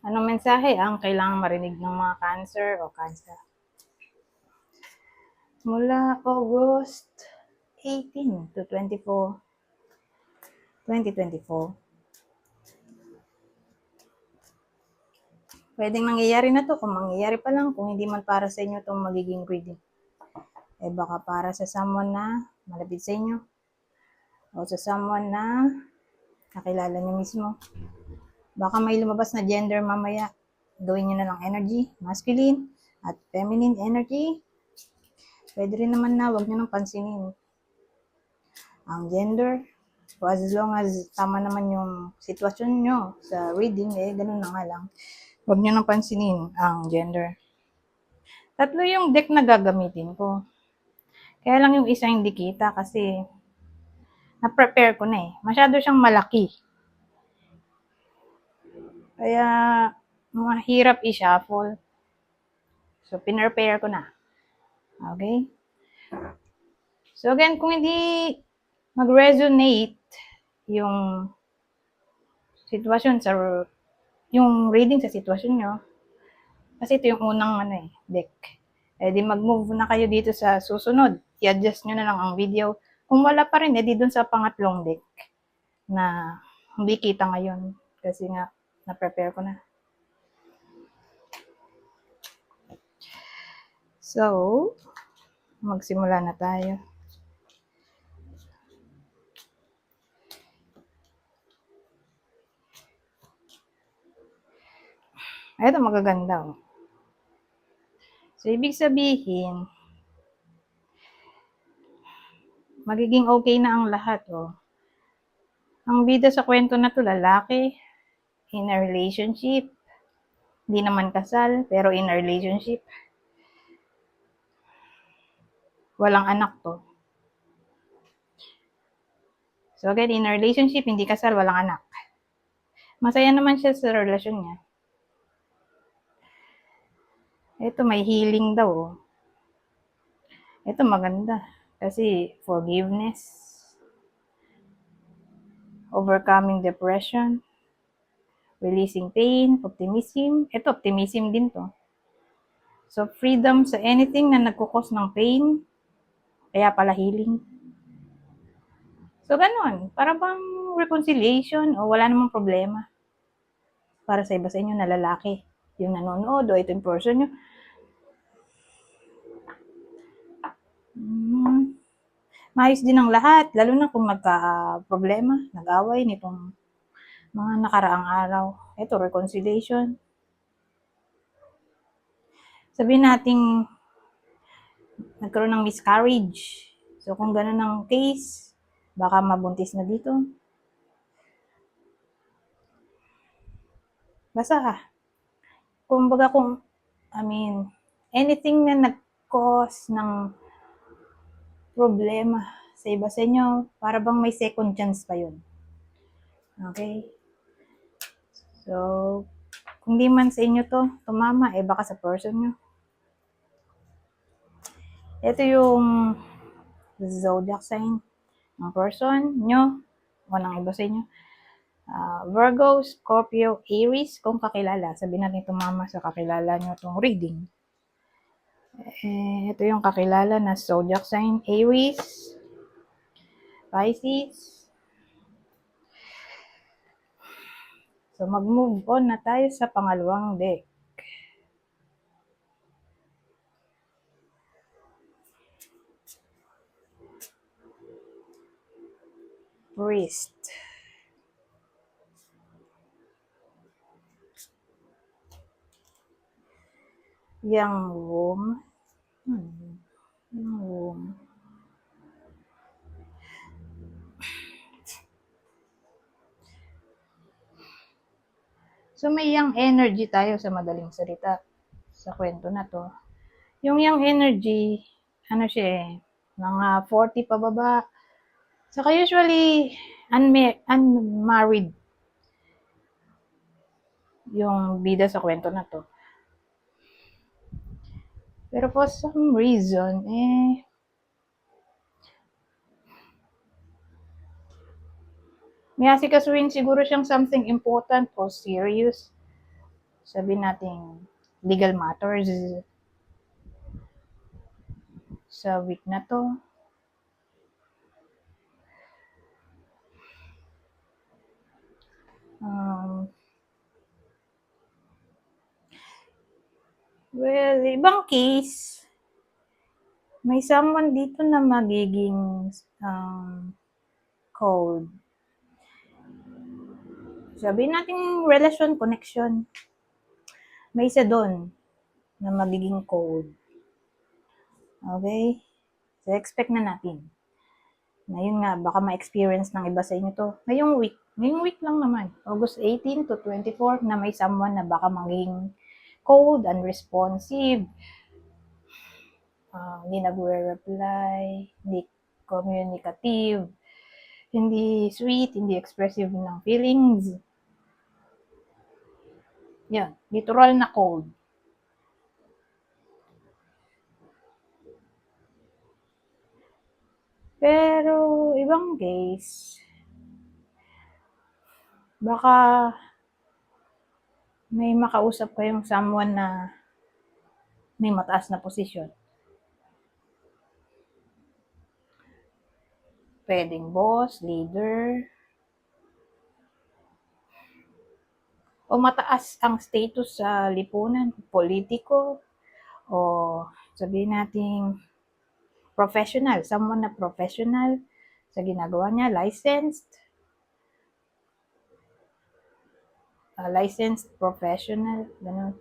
Anong mensahe ang kailangang marinig ng mga Cancer o Cancer? Mula August 18 to 24, 2024. Pwedeng nangyayari na to, kung mangyayari pa lang, kung hindi man para sa inyo itong magiging reading. Baka para sa someone na malapit sa inyo, o sa someone na nakilala niyo mismo. Baka may lumabas na gender mamaya. Gawin niyo na lang energy, masculine at feminine energy. Pwede rin naman na wag niyo nang pansinin ang gender. So as long as tama naman yung sitwasyon nyo sa reading, ganun na nga lang. Wag niyo nang pansinin ang gender. 3 yung deck na gagamitin ko. Kaya lang yung isa hindi kita kasi na-prepare ko na eh. Masyado siyang malaki. Kaya mahirap i-shuffle. So, pinrepare ko na. Okay? So, again, kung hindi mag-resonate yung sitwasyon sa yung reading sa sitwasyon nyo, kasi ito yung unang deck. Di mag-move na kayo dito sa susunod. I-adjust nyo na lang ang video. Kung wala pa rin, di dun sa pangatlong deck na hindi kita ngayon. Kasi nga, na-prepare ko na. So, magsimula na tayo. Ito magaganda. So, ibig sabihin, magiging okay na ang lahat. Ang bida sa kwento na to, lalaki, in a relationship, hindi naman kasal, pero in a relationship. Walang anak to. So again, in a relationship, hindi kasal, walang anak. Masaya naman siya sa relasyon niya. Ito, may healing daw. Ito, maganda. Kasi forgiveness, overcoming depression, releasing pain, optimism. Ito, optimism din to. So, freedom sa anything na nagkukos ng pain, kaya pala healing. So, ganun. Para bang reconciliation o wala namang problema. Para sa iba sa inyo na lalaki, yung nanonood o ito yung person nyo. Maayos din ang lahat, lalo na kung nagka-problema, nag-away nitong mga nakaraang araw. Ito, reconciliation. Sabihin nating nagkaroon ng miscarriage. So, kung ganun ang case, baka mabuntis na dito. Basta, kumbaga anything na nag-cause ng problema sa iba sa inyo, para bang may second chance pa yun. Okay? So, kung di man sa inyo to, tumama, baka sa person nyo. Ito yung zodiac sign ng person nyo o ng iba sa inyo. Virgo, Scorpio, Aries, kung kakilala. Sabihin natin tumama sa kakilala nyo itong reading. Ito yung kakilala na zodiac sign, Aries, Pisces. So, mag-move on na tayo sa pangalawang deck. Priest. Young woman. Young woman. So, may young energy tayo sa madaling salita sa kwento na to. Yung young energy, mga 40 pababa. Saka usually, unmarried yung bida sa kwento na to. Pero for some reason, may asikasuhin siguro siyang something important o serious. sabi natin legal matters sa week na to. Well, ibang case, may someone dito na magiging cold. Sabi natin relasyon, connection. May isa doon na magiging cold. Okay? So, expect na natin. Na yun nga, baka ma-experience ng iba sa inyo to. Ngayong week lang naman. August 18 to 24 na may someone na baka maging cold, unresponsive, hindi nagre-reply, hindi communicative, hindi sweet, hindi expressive ng feelings. Yan, literal na cold. Pero, ibang case, baka may makausap kayong someone na may mataas na posisyon. Pwedeng boss, leader, o mataas ang status sa lipunan, politiko, o sabihin natin professional, someone na professional sa ginagawa niya, licensed professional, ganun.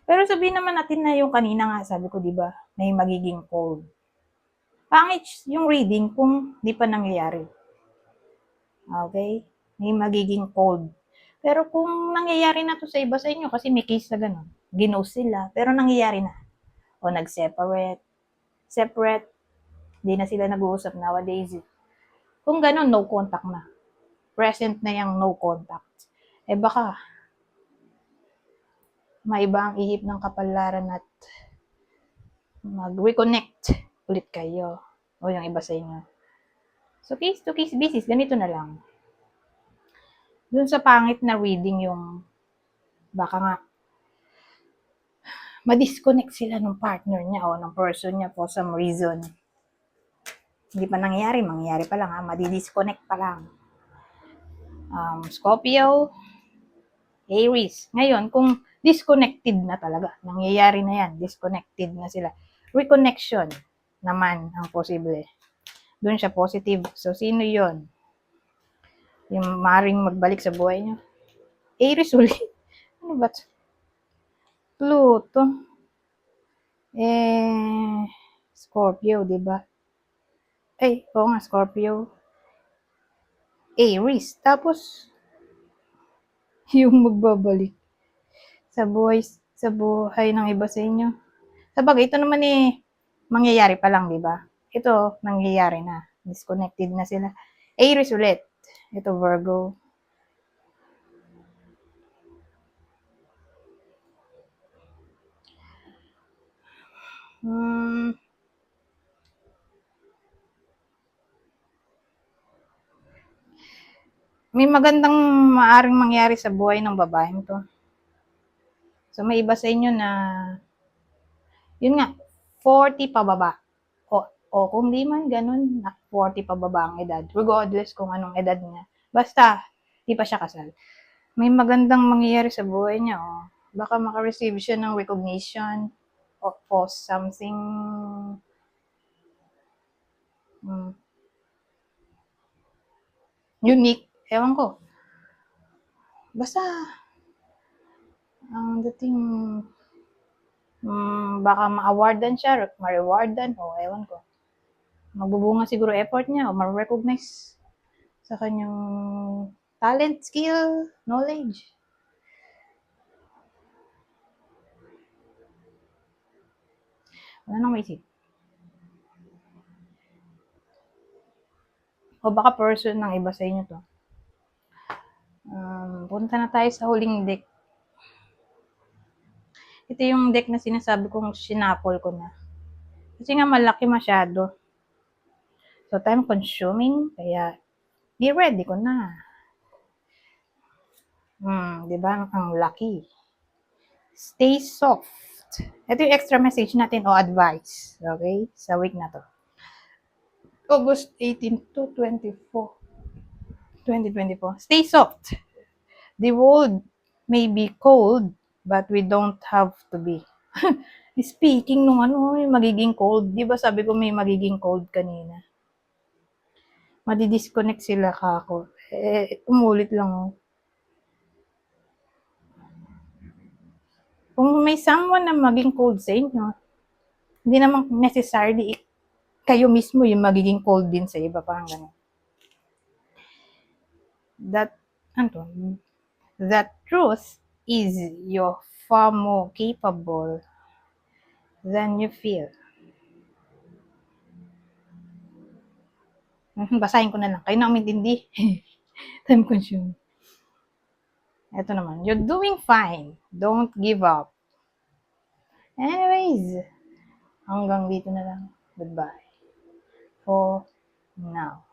Pero sabihin naman natin na yung kanina nga, sabi ko, di ba, may magiging cold. Pangit yung reading kung di pa nangyayari. Okay? May magiging cold. Pero kung nangyayari na to sa iba sa inyo, kasi may case na gano'n, ginost sila, pero nangyayari na. O separate, di na sila nag-uusap nowadays. Kung gano'n, no contact na. Present na yung no contact. Eh baka, maiba ang ihip ng kapalaran at mag-reconnect ulit kayo. O yung iba sa inyo. So, case to case basis, ganito na lang. Dun sa pangit na reading yung baka nga ma-disconnect sila ng partner niya o ng person niya for some reason. Hindi pa mangyayari pa lang ha, madi-disconnect pa lang. Scorpio, Aries. Ngayon, kung disconnected na talaga, nangyayari na yan, disconnected na sila. Reconnection naman ang posible. Doon siya positive. So, sino yon? Yung maring magbalik sa buhay niyo. Aries ulit. Ano ba? Pluto. Scorpio, di ba? Oo nga, Scorpio. Aries. Tapos, yung magbabalik sa buhay ng iba sa inyo. Sabagay, ito naman mangyayari pa lang, di ba? Ito, nangyayari na. Disconnected na sila. Aries ulit. Ito, Virgo. May magandang maaring mangyari sa buhay ng babaeng to. So, may iba sa inyo na, yun nga, 40 pababa. O kung di man ganun, 40 pababa ang edad. Regardless kung anong edad niya. Basta, di pa siya kasal. May magandang mangyayari sa buhay niya. Baka makareceive siya ng recognition of something unique. Ewan ko. Basta, ang dating baka ma-awardan siya, ma-rewardan, ewan ko. Magbubunga siguro effort niya o ma-recognize sa kanyang talent, skill, knowledge. Wala nang maisip. O baka person ng iba sa inyo to. Punta na tayo sa huling deck. Ito yung deck na sinasabi kong sinapol ko na. Kasi nga malaki masyado. So, time consuming, kaya i-ready ko na. Di ba? Ang laki. Stay soft. Ito yung extra message natin o advice. Okay? Sa week na to. August 18 to 24. 2024. Stay soft. The world may be cold, but we don't have to be. Speaking nung yung magiging cold, di ba sabi ko may magiging cold kanina? Madi-disconnect sila kako. Umulit lang oh. Kung may someone na maging cold sa inyo, hindi naman necessarily kayo mismo yung magiging cold din sa iba, parang ganun. That truth is you're far more capable than you feel. Basahin ko na lang. Kayo na umintindi. Time consuming. Ito naman. You're doing fine. Don't give up. Anyways, hanggang dito na lang. Goodbye. For now.